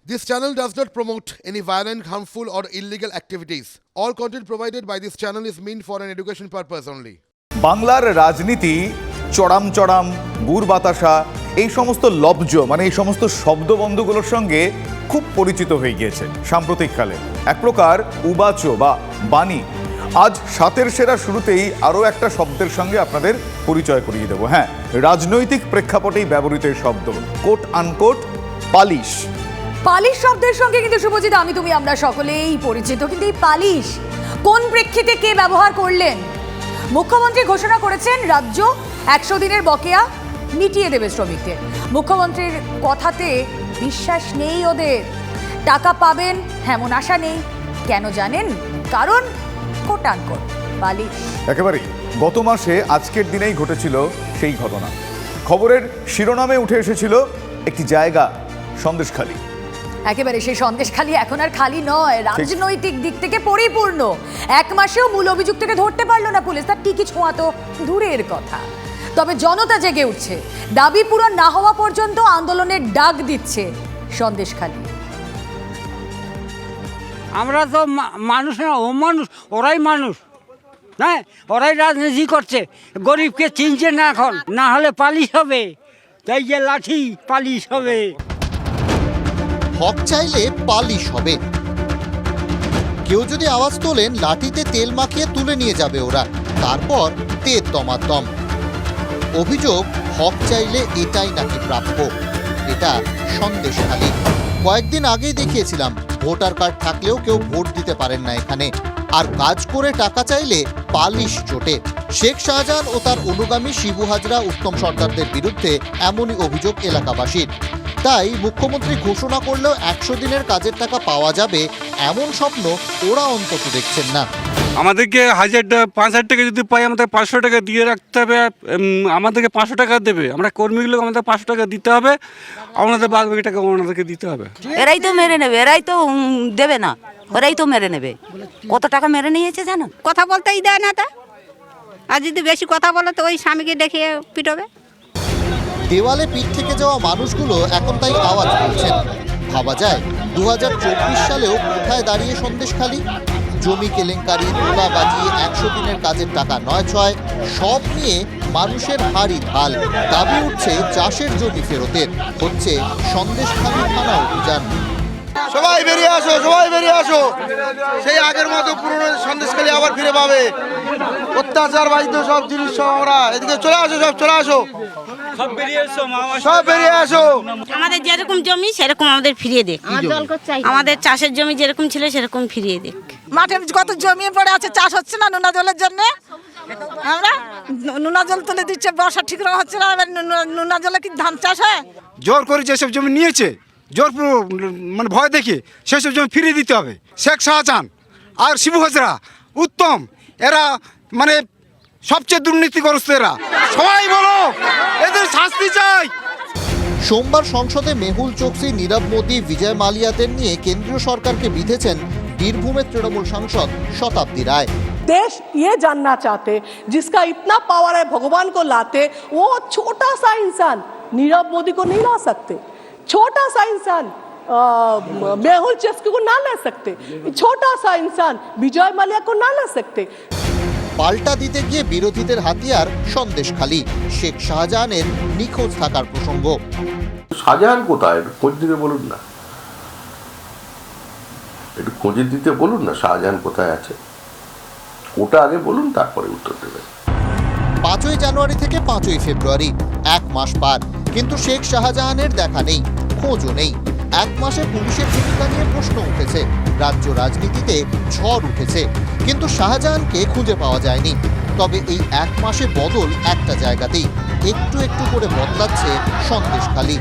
This channel does not promote any violent, harmful, or illegal activities. All content provided by this channel is meant for an education purpose only. বাংলার রাজনীতি চড়াম চড়াম গুড় বাতাসা এই সমস্ত লব্জ মানে এই সমস্ত শব্দবন্ধগুলোর সঙ্গে খুব পরিচিত হয়ে গিয়েছে সাম্প্রতিককালে। এক প্রকার উবাচো বা বাণী। আজ সাতের সেরা শুরুতেই আরও একটা শব্দের সঙ্গে আপনাদের পরিচয় করিয়ে দেব। হ্যাঁ, রাজনৈতিক প্রেক্ষাপটেই ব্যবহৃত এই শব্দ, কোট আনকোট পালিশ। পালিশ শব্দের সঙ্গে কিন্তু শুভজিৎ আমি তুমি আমরা সকলেই পরিচিত, কিন্তু এই পালিশ কোন প্রেক্ষিতে কে ব্যবহার করলেন? মুখ্যমন্ত্রী ঘোষণা করেছেন রাজ্য 100 দিনের বকেয়া মিটিয়ে দেবে শ্রমিকদের। মুখ্যমন্ত্রীর কথাতে বিশ্বাস নেই ওদের, টাকা পাবেন এমন আশা নেই। কেন জানেন? কারণ কোট আনকোট পালিশ। একেবারেই গত মাসে আজকের দিনেই ঘটেছিল সেই ঘটনা। খবরের শিরোনামে উঠে এসেছিল একটি জায়গা, সন্দেশখালী। একেবারে সেই সন্দেশখালী এখন আর খালি নয়, রাজনৈতিক দিক থেকে পরিপূর্ণ। এক মাসেও মূল অভিযুক্তকে ধরতে পারলো না পুলিশ, তার টিকি ছোঁয়া তো দূরের কথা। তবে জনতা জেগে উঠছে, দাবি পূরণ না হওয়া পর্যন্ত আন্দোলনের ডাক দিচ্ছে সন্দেশখালী। আমরা তো মানুষ না, ও মানুষ, ওরাই মানুষ, হ্যাঁ, ওরাই রাজনীতি করছে। গরিবকে চিনছে না এখন, না হলে পালিশ হবে। তাই যে লাঠি পালিশ হবে। হক চাইলে পালিশ হবে। কেউ যদি আওয়াজ তোলেন, লাঠিতে তেল মাখিয়ে তুলে নিয়ে যাবে ওরা, তারপর তেল দমাদম। অভিযোগ, হক চাইলে এটাই নাকি প্রাপ্য। এটা সন্দেশখালী। কয়েকদিন আগেই দেখিয়েছিলাম, ভোটার কার্ড থাকলেও কেউ ভোট দিতে পারেন না এখানে। আর কাজ করে টাকা চাইলে পালিশ চোটে। শেখ শাহজাহান ও তার অনুগামী শিবু হাজরা, উত্তম সর্দারদের বিরুদ্ধে এমনই অভিযোগ এলাকাবাসীর। তাই মুখ্যমন্ত্রী ঘোষণা করলেও 100 দিনের কাজের টাকা পাওয়া যাবে এমন স্বপ্ন ওরা অন্তত দেখছেন না। আমাদেরকে 5,000 টাকা যদি পাই, আমাদের 500 টাকা দিয়ে রাখতে হবে। আমাদেরকে 500 টাকা দেবে, আমরা কর্মীগুলো আমাদের 500 টাকা দিতে হবে, আমাদের বাদ বাকি টাকা ওনাদেরকে দিতে হবে। এরাই তো মেরে নেবে, এরাই তো দেবে না, ওরাই তো মেরে নেবে। কত টাকা মেরে নিয়েছে জানো? কথা বলতেই দেয় না তা। আর যদি বেশি কথা বলে তো ওই স্বামীকে ডেকে পিটবে। দেওয়ালে পিঠ থেকে যাওয়া মানুষগুলো এখন তাই আওয়াজ তুলছেন। ভাবা যায় 2024 সালেও কোথায় দাঁড়িয়ে সন্দেশখালী? জমি কেলেঙ্কারি, তোলা বাজিয়ে 100 দিনের কাজের টাকা 9-6 সব নিয়ে মানুষের হাড়ি ঢাল। দাবি উঠছে চাষের জমি ফেরতের। হচ্ছে সন্দেশখালী থানা অভিযান। সবাই বেরিয়ে আসো, সবাই বেরিয়ে আসো। সেই আগের মতো পুরনো সন্দেশখালী আবার ফিরে পাবে। অত্যাচার বাহিত সব জিনিস সব আমরা এদিকে চলে আসো, সব চলে আসো, সব বেরিয়ে আসো। আমাদের যেরকম জমি সেরকম আমাদের ফিরিয়ে দেখ। আমাদের চাষের জমি যেরকম ছিল সেরকম ফিরিয়ে দেখ। মাঠে কত জমি পড়ে আছে, চাষ হচ্ছে না নোনা জলের জন্য। আমরা নোনা জল তুলে দিচ্ছে, বর্ষা ঠিক রকম হচ্ছে না। এবার নোনা জলে কি ধান চাষ হয়? জোর করে যেসব জমি নিয়েছে, জোর মানে ভয় দেখে সেসব জমি ফিরিয়ে দিতে হবে। শেখ শাহজাহান আর শিবু হাজরা, উত্তম, এরা মানে সবচেয়ে দুর্নীতিগ্রস্ত এরা। সবাই বলো, এদের শাস্তি চাই। সোমবার সংসদে মেহুল চোকসি, নীরব মোদী, বিজয় মালিয়াদের নিয়ে কেন্দ্রীয় সরকারকে বিঁধেছেন বীরভূমের তৃণমূল সাংসদ শতাব্দী রায়। देश ये जानना चाहते जिसका इतना पावर है भगवान को लाते, वो छोटा सा इंसान नीरव मोदी को नहीं ला सकते, छोटा सा इंसान मेहुल चोक्सी को ना ला सकते, छोटा सा इंसान विजय माल्या को ना ला सकते। পাল্টা দিতে গিয়ে বিরোধীদের হাতিয়ার সন্দেশখালী। শেখ শাহজাহানের নিখোঁজ থাকার প্রসঙ্গ। শাহজাহান কোথায়? একটু খোঁজ দিতে বলুন না, একটু খোঁজ দিতে বলুন না, শাহজাহান কোথায় আছে ওটা আগে বলুন, তারপরে উত্তর দেবেন। 5ই জানুয়ারি থেকে 5ই ফেব্রুয়ারি, 1 মাস পার, কিন্তু শেখ শাহজাহানের দেখা নেই, খোঁজও নেই। 1 মাসে পুলিশের ভূমিকা নিয়ে প্রশ্ন উঠেছে, রাজ্য রাজনীতিতে ঝড় উঠেছে, কিন্তু শাহজাহানকে খুঁজে পাওয়া যায়নি। তবে এই 1 মাসে বদল একটা জায়গাতেই, একটু একটু করে বদলাচ্ছে সন্দেশখালী।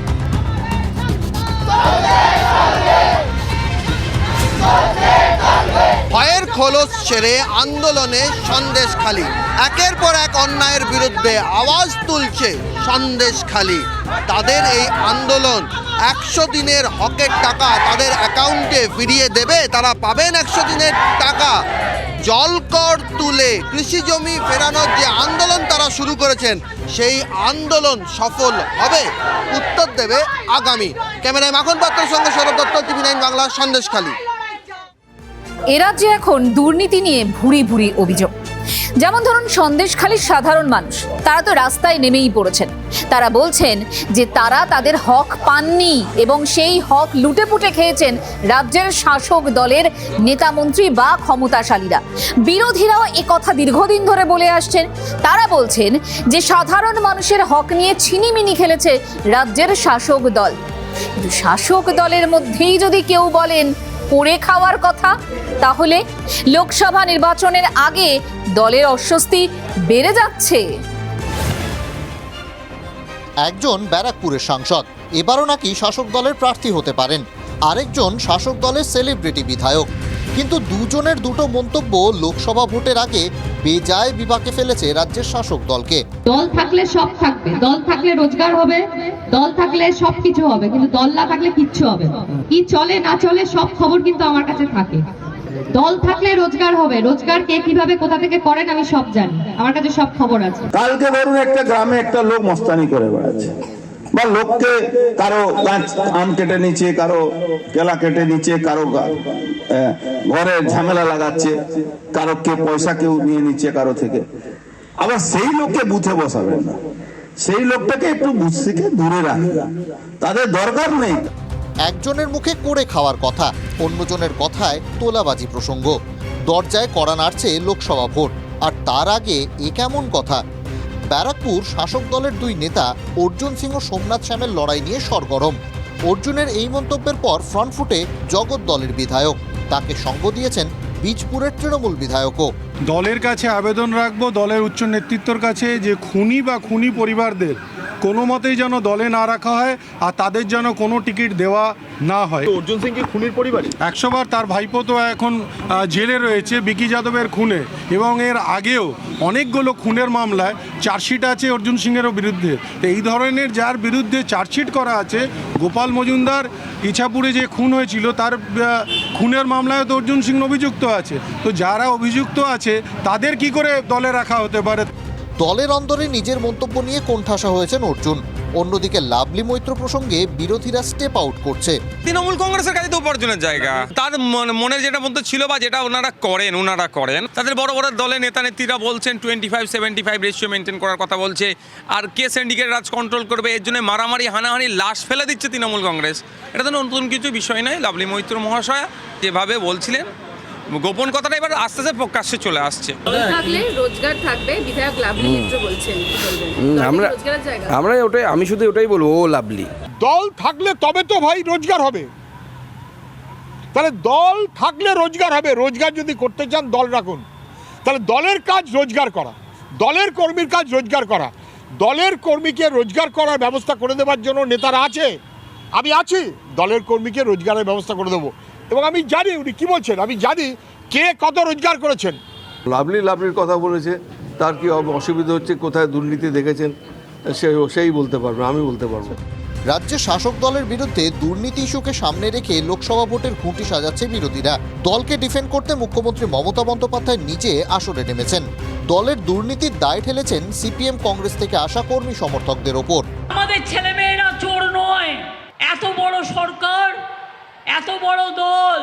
ভয়ের খোলস ছেড়ে আন্দোলনে সন্দেশখালী। একের পর এক অন্যায়ের বিরুদ্ধে আওয়াজ তুলছে সন্দেশখালী। তাদের এই আন্দোলন 100 দিনের হকের টাকা তাদের অ্যাকাউন্টে ফিরিয়ে দেবে, তারা পাবেন 100 দিনের টাকা। জলকর তুলে কৃষি জমি ফেরানোর যে আন্দোলন তারা শুরু করেছেন, সেই আন্দোলন সফল হবে? উত্তর দেবে আগামী। ক্যামেরায় মাখন পাত্রের সঙ্গে সৌরভ দত্ত, TV9 বাংলা, সন্দেশখালী। এ রাজ্যে এখন দুর্নীতি নিয়ে ভুরি ভুরি অভিযোগ। যেমন ধরুন সন্দেশখালীর সাধারণ মানুষ, তারা তো রাস্তায় নেমেই পড়েছেন। তারা বলছেন যে তারা তাদের হক পাননি এবং সেই হক লুটেপুটে খেয়েছেন রাজ্যের শাসক দলের নেতা মন্ত্রী বা ক্ষমতাশালীরা। বিরোধীরাও এ কথা দীর্ঘদিন ধরে বলে আসছেন। তারা বলছেন যে সাধারণ মানুষের হক নিয়ে ছিনিমিনি খেলেছে রাজ্যের শাসক দল। কিন্তু শাসক দলের মধ্যেই যদি কেউ বলেন করে খাওয়ার কথা, তাহলে লোকসভা নির্বাচনের আগে দলের অস্বস্তি বেড়ে যাচ্ছে। একজন ব্যারাকপুরের সাংসদ এবারও নাকি শাসক দলের প্রার্থী হতে পারেন, আরেকজন শাসক দলের সেলিব্রিটি বিধায়ক। কিন্তু দুজনের দুটো মন্তব্য লোকসভা ভোটের আগে বেজায় বিপাকে ফেলেছে রাজ্যের শাসক দলকে। দল থাকলে সব থাকবে, দল থাকলে রোজগার হবে, দল থাকলে সবকিছু হবে, কিন্তু দল না থাকলে কিচ্ছু হবে না। কি চলে না চলে সব খবর কিন্তু আমার কাছে থাকে। দল থাকলে রোজগার হবে, রোজগার কে কিভাবে কোথা থেকে করেন আমি সব জানি, আমার কাছে সব খবর আছে। কালকে ধরুন একটা গ্রামে একটা লোক মস্তানি করে বেড়াচ্ছে, বা লোককে কারো গাছ আম কেটে নিচ্ছে, কারো কেলা কেটে নিচ্ছে, কারো ঘরে ঝামেলা লাগাচ্ছে, কারো কে পয়সা কেউ নিয়ে নিচ্ছে কারো থেকে। আবার সেই লোককে বুথে বসাবেন না, সেই লোকটাকে একটু বুথ থেকে দূরে রাখবেন, তাদের দরকার নেই। একজনের মুখে করে খাওয়ার কথা, অন্যজনের কথায় তোলাবাজি প্রসঙ্গ। দরজায় কড়া নাড়ছে লোকসভা ভোট, আর তার আগে এ কেমন কথা? ব্যারাকপুর শাসক দলের দুই নেতা অর্জুন সিং ও সোমনাথ শ্যামের লড়াই নিয়ে সরগরম। অর্জুনের এই মন্তব্যের পর ফ্রন্টফুটে জগৎ দলের বিধায়ক, তাকে সঙ্গ দিয়েছেন বীজপুরের তৃণমূল বিধায়কও। দলের কাছে আবেদন রাখবো, দলের উচ্চ নেতৃত্বর কাছে, যে খুনি বা খুনি পরিবারদের কোনো মতেই যেন দলে না রাখা হয়, আর তাদের যেন কোনো টিকিট দেওয়া না হয়। অর্জুন সিং কি খুনির পরিবার? 100 বার তার ভাইপো তো এখন জেলে রয়েছে বিকি যাদবের খুনে, এবং এর আগেও অনেকগুলো খুনের মামলায় চার্জশিট আছে অর্জুন সিংয়েরও বিরুদ্ধে। তো এই ধরনের যার বিরুদ্ধে চার্জশিট করা আছে, গোপাল মজুমদার ইছাপুরে যে খুন হয়েছিল তার খুনের মামলায় তো অর্জুন সিং অভিযুক্ত আছে। তো যারা অভিযুক্ত আছে তাদের কি করে দলে রাখা হতে পারে? দলের অন্দরে নিজের মন্তব্য নিয়ে কোণঠাসা হয়েছেন অর্জুন। অন্যদিকে লাভলি মৈত্র প্রসঙ্গে বিরোধীরা স্টেপ আউট করছে। তৃণমূল কংগ্রেসের কাছে তো উপার্জনের জায়গা, তার মনের যেটা মধ্যে ছিল বা যেটা ওনারা করেন তাদের বড় বড় দলের নেতা নেত্রীরা বলছেন 25-75 রেশিও মেনটেন করার কথা বলছে। আর কে সিন্ডিকেট রাজ কন্ট্রোল করবে, এর জন্য মারামারি হানাহানি লাশ ফেলে দিচ্ছে তৃণমূল কংগ্রেস। এটা তো নতুন কিছু বিষয় নয়। লাভলি মৈত্র মহাশয়া যেভাবে বলছিলেন, গোপন কথাটা এবার আস্তে আস্তে প্রকাশ্যে চলে আসছে। রোজগার থাকবে, বিধায়ক লাভলি মিত্র বলছেন। আমরা ওটাই, আমি শুধু ওটাই বলবো, ও লাভলি। দল থাকলে তবে তো ভাই রোজগার হবে, তাহলে দল থাকলে রোজগার হবে। রোজগার যদি করতে চান দল রাখুন, তাহলে দলের কাজ রোজগার করা, দলের কর্মীর কাজ রোজগার করা। দলের কর্মীকে রোজগার করার ব্যবস্থা করে দেওয়ার জন্য নেতারা আছে, আমি আছি, দলের কর্মীকে রোজগারের ব্যবস্থা করে দেবো। এবং আমি জানি উনি কী বলছেন, আমি জানি কে কত রোজগার করেছেন। লাভলির কথা বলেছে, তার কি অসুবিধা হচ্ছে, কোথায় দুর্নীতি দেখেছেন সেই বলতে পারবে, আমি বলতে পারবো। রাজ্যের শাসক দলের বিরুদ্ধে দুর্নীতি ইস্যুকে সামনে রেখে লোকসভা ভোটের খুঁটি সাজাচ্ছে বিরোধীরা। দলকে ডিফেন্ড করতে মুখ্যমন্ত্রী মমতা বন্দ্যোপাধ্যায় নিজে আসরে নেমেছেন। দলের দুর্নীতির দায় ঠেলেছেন সিপিএম কংগ্রেস থেকে আসা কর্মী সমর্থকদের ওপর। আমাদের ছেলেমেয়েরা চোর নয়, এত বড় সরকার, এত বড় দল,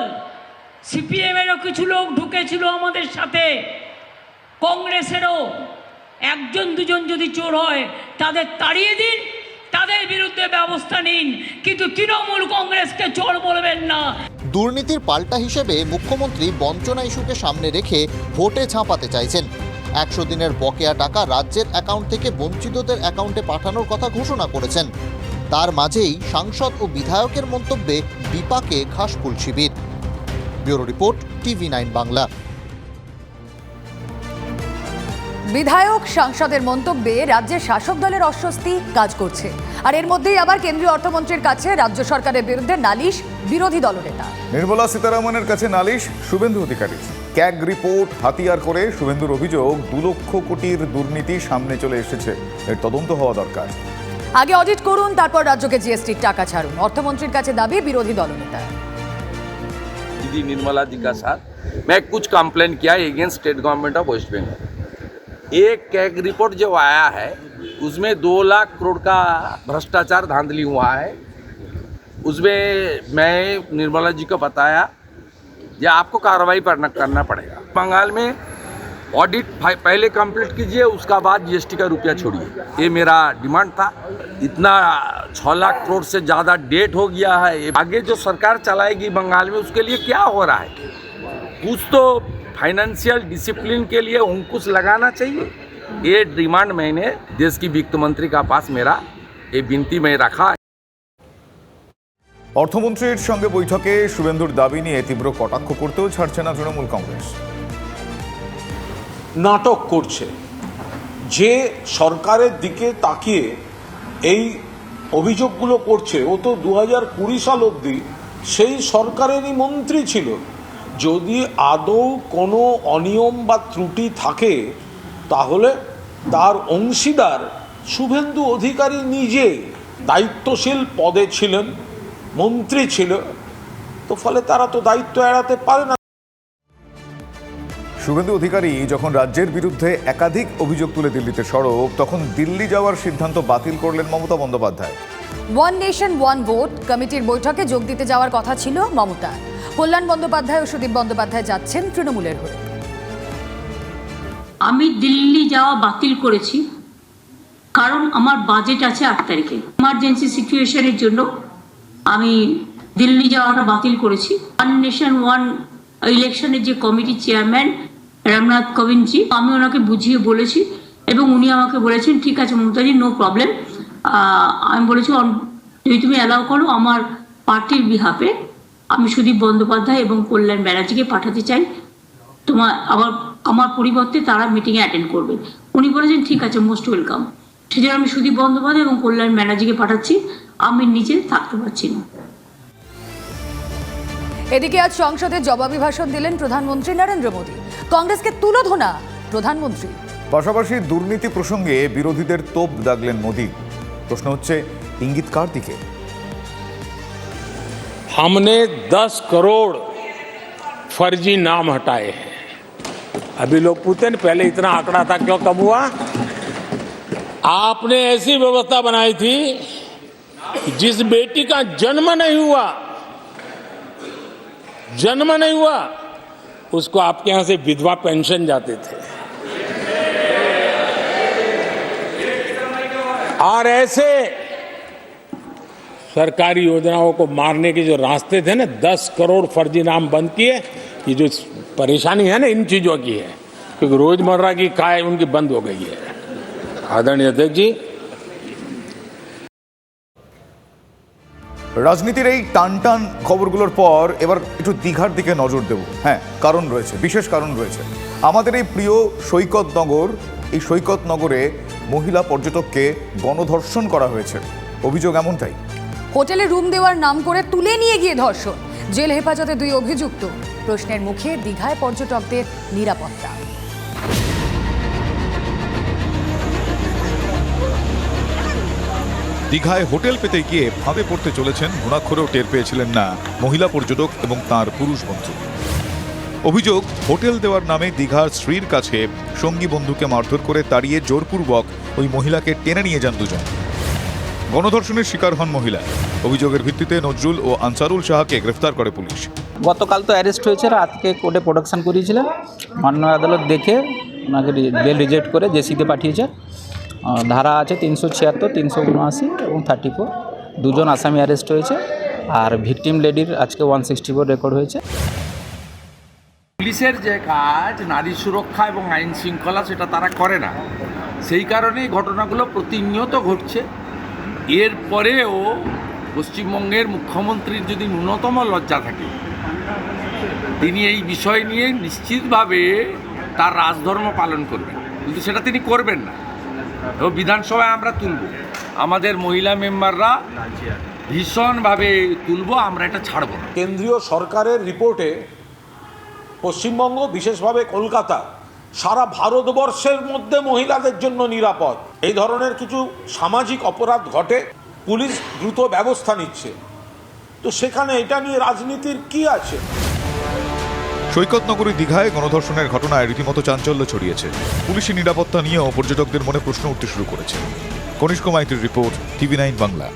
সিপিএমেরও কিছু লোক ঢুকেছিল আমাদের সাথে, কংগ্রেসেরও একজন দুজন যদি চোর হয় তাদের তাড়িয়ে দিন, তাদের বিরুদ্ধে ব্যবস্থা নিন, কিন্তু তৃণমূল কংগ্রেসকে চোর বলবেন না। দুর্নীতির পাল্টা হিসেবে মুখ্যমন্ত্রী বঞ্চনা ইস্যুকে সামনে রেখে ভোটে ঝাঁপাতে চাইছেন। 100 দিনের বকেয়া টাকা রাজ্যের অ্যাকাউন্ট থেকে বঞ্চিতদের অ্যাকাউন্টে পাঠানোর কথা ঘোষণা করেছেন। তার মাঝেই সাংসদ ও বিধায়কের মন্তব্যে বিপাকে ঘাসফুল শিবির। Bureau report, TV9 Bangla. বিধায়ক সাংসদের মন্তব্যে রাজ্যের শাসক দলের অস্বস্তি কাজ করছে, আর এর মধ্যেই আবার কেন্দ্রীয় অর্থমন্ত্রীর কাছে রাজ্য সরকারের বিরুদ্ধে নালিশ বিরোধী দলনেতা। নির্মলা সীতারামনের কাছে নালিশ শুভেন্দু অধিকারী। ক্যাগ রিপোর্ট হাতিয়ার করে শুভেন্দুর অভিযোগ 2 লক্ষ কোটির দুর্নীতি সামনে চলে এসেছে, এর তদন্ত হওয়া দরকার। আগে অডিট করুন, তারপর রাজ্যকে জিএসটির টাকা ছাড়ুন, অর্থমন্ত্রীর কাছে দাবি বিরোধী দলনেতা। दीदी निर्मला जी का साथ मैं कुछ कंप्लेन किया against state government of West Bengal. एक कैग रिपोर्ट जो आया है उसमें 2 लाख करोड़ का भ्रष्टाचार धांधली हुआ है। उसमें मैं निर्मला जी को बताया ये आपको कार्रवाई करना पड़ेगा। बंगाल में ऑडिट पहले कंप्लीट कीजिए, उसका बाद जीएसटी का रुपया छोड़िए, ये मेरा डिमांड था। इतना 6 लाख करोड़ से ज़्यादा डेट हो गया है। आगे जो सरकार चलाएगी बंगाल में उसके लिए क्या हो रहा है, कुछ तो फाइनेंशियल डिसिप्लिन के लिए अंकुश लगाना चाहिए। ये डिमांड मैंने देश की वित्त मंत्री का पास मेरा ये विनती में रखा। অর্থমন্ত্রীর সঙ্গে বৈঠকে শুভেন্দুর দাবি নিয়ে তীব্র কটাক্ষ করতেও ছাড়ছে না তৃণমূল কংগ্রেস। নাটক করছে যে সরকারের দিকে তাকিয়ে এই অভিযোগগুলো করছে। ও তো 2020 সাল অবধি সেই সরকারেরই মন্ত্রী ছিল। যদি আদৌ কোনো অনিয়ম বা ত্রুটি থাকে তাহলে তার অংশীদার শুভেন্দু অধিকারী নিজে দায়িত্বশীল পদে ছিলেন, মন্ত্রী ছিল, তো ফলে তারা তো দায়িত্ব এড়াতে পারে না। শুভেন্দু অধিকারী যখন রাজ্যের বিরুদ্ধে একাধিক অভিযোগ তুলে দিল্লিতে সরব, তখন দিল্লি যাওয়ার সিদ্ধান্ত বাতিল করলেন Mamata Bandyopadhyay. One nation one vote কমিটির বৈঠকে যোগ দিতে যাওয়ার কথা ছিল মমতার। কল্যাণ বন্দ্যোপাধ্যায় ও সুদীপ বন্দ্যোপাধ্যায় যাচ্ছেন তৃণমূলের হয়ে। আমি দিল্লি যাওয়া বাতিল করেছি কারণ আমার বাজেট আছে 8 তারিখে। ইমার্জেন্সি সিচুয়েশনের জন্য আমি দিল্লি যাওয়াটা বাতিল করেছি। ওয়ান নেশন ওয়ান ইলেকশনের যে কমিটির চেয়ারম্যান রামনাথ কোবিন্দজি, আমি ওনাকে বুঝিয়ে বলেছি এবং উনি আমাকে বলেছেন ঠিক আছে মমতাজি, নো প্রবলেম। আমি বলেছি যদি তুমি অ্যালাউ করো আমার পার্টির বিহাফে আমি সুদীপ বন্দ্যোপাধ্যায় এবং কল্যাণ ব্যানার্জিকে পাঠাতে চাই, আমার পরিবর্তে তারা মিটিংয়ে অ্যাটেন্ড করবে। উনি বলেছেন ঠিক আছে, মোস্ট ওয়েলকাম। সেজন্য আমি সুদীপ বন্দ্যোপাধ্যায় এবং কল্যাণ ব্যানার্জিকে পাঠাচ্ছি, আমি নিজে থাকতে পারছি না। এদিকে আজ সংসদে জবাবি ভাষণ দিলেন প্রধানমন্ত্রী নরেন্দ্র মোদী। কংগ্রেসকে তুলোধনা প্রধানমন্ত্রী। পাশাপাশি দুর্নীতি প্রসঙ্গে বিরোধীদের তোপ দাগলেন মোদী। প্রশ্ন হচ্ছে ইঙ্গিত কার দিকে? हमने 10 करोड़ फर्जी नाम हटाए हैं। अभी लोग पूछते हैं पहले इतना आंकड़ा था क्यों कम हुआ? आपने ऐसी व्यवस्था बनाई थी जिस बेटी का जन्म नहीं हुआ उसको आपके यहां से विधवा पेंशन जाते थे। और ऐसे सरकारी योजनाओं को मारने के जो रास्ते थे ना, 10 करोड़ फर्जी नाम बंद किए। ये जो परेशानी है ना इन चीजों की है, क्योंकि रोजमर्रा की काय उनकी बंद हो गई है। आदरणीय अध्यक्ष जी, রাজনীতির এই টানটান খবরগুলোর পর এবার একটু দীঘার দিকে নজর দেব। হ্যাঁ, কারণ রয়েছে, বিশেষ কারণ রয়েছে। আমাদের এই প্রিয় সৈকতনগর, এই সৈকতনগরে মহিলা পর্যটককে গণধর্ষণ করা হয়েছে, অভিযোগ এমনটাই। হোটেলে রুম দেওয়ার নাম করে তুলে নিয়ে গিয়ে ধর্ষণ, জেল হেফাজতে 2 অভিযুক্ত। প্রশ্নের মুখে দীঘায় পর্যটকদের নিরাপত্তা। দীঘায় হোটেল পেতে গিয়ে ফাঁদে পড়তে চলেছেন ঘুণাক্ষরেও টের পেয়েছিলেন না মহিলা পর্যটক এবং তার পুরুষ বন্ধু। অভিযোগ, হোটেল দেওয়ার নামে দীঘার স্ত্রীর কাছে সঙ্গী বন্ধুকে মারধর করে তাড়িয়ে জোরপূর্বক ওই মহিলাকে টেনে নিয়ে যান দুজন। গণধর্ষণের শিকার হন মহিলা। অভিযোগের ভিত্তিতে নজরুল ও আনসারুল শাহকে গ্রেফতার করে পুলিশ। গতকাল তো অ্যারেস্ট হয়েছে, আজকে কোর্টে প্রোডাকশন করিয়েছিলেন। মাননীয় আদালত দেখে ওনাকে বেল রিজেক্ট করে জেসিতে পাঠিয়েছে। ধারা আছে 376, 379 এবং 34। 2 জন আসামি অ্যারেস্ট হয়েছে। আর ভিকটিম লেডির আজকে 164 রেকর্ড হয়েছে। পুলিশের যে কাজ নারী সুরক্ষা এবং আইন শৃঙ্খলা, সেটা তারা করে না। সেই কারণেই ঘটনাগুলো প্রতিনিয়ত ঘটছে। এরপরেও পশ্চিমবঙ্গের মুখ্যমন্ত্রীর যদি ন্যূনতম লজ্জা থাকে, তিনি এই বিষয় নিয়ে নিশ্চিতভাবে তার রাজধর্ম পালন করবেন, কিন্তু সেটা তিনি করবেন না। তো বিধানসভায় আমরা তুলব, আমাদের মহিলা মেম্বাররা ভীষণভাবে তুলব, আমরা এটা ছাড়ব না। কেন্দ্রীয় সরকারের রিপোর্টে পশ্চিমবঙ্গ, বিশেষভাবে কলকাতা, সারা ভারতবর্ষের মধ্যে মহিলাদের জন্য নিরাপদ। এই ধরনের কিছু সামাজিক অপরাধ ঘটে, পুলিশ দ্রুত ব্যবস্থা নিচ্ছে। তো সেখানে এটা নিয়ে রাজনীতির কি আছে? সৈকতনগরী দীঘায় গণধর্ষণের ঘটনায় রীতিমতো চাঞ্চল্য ছড়িয়েছে। পুলিশি নিরাপত্তা নিয়েও পর্যটকদের মনে প্রশ্ন উঠতে শুরু করেছে। কনিষ্ক মাইতির রিপোর্ট, TV9 বাংলা।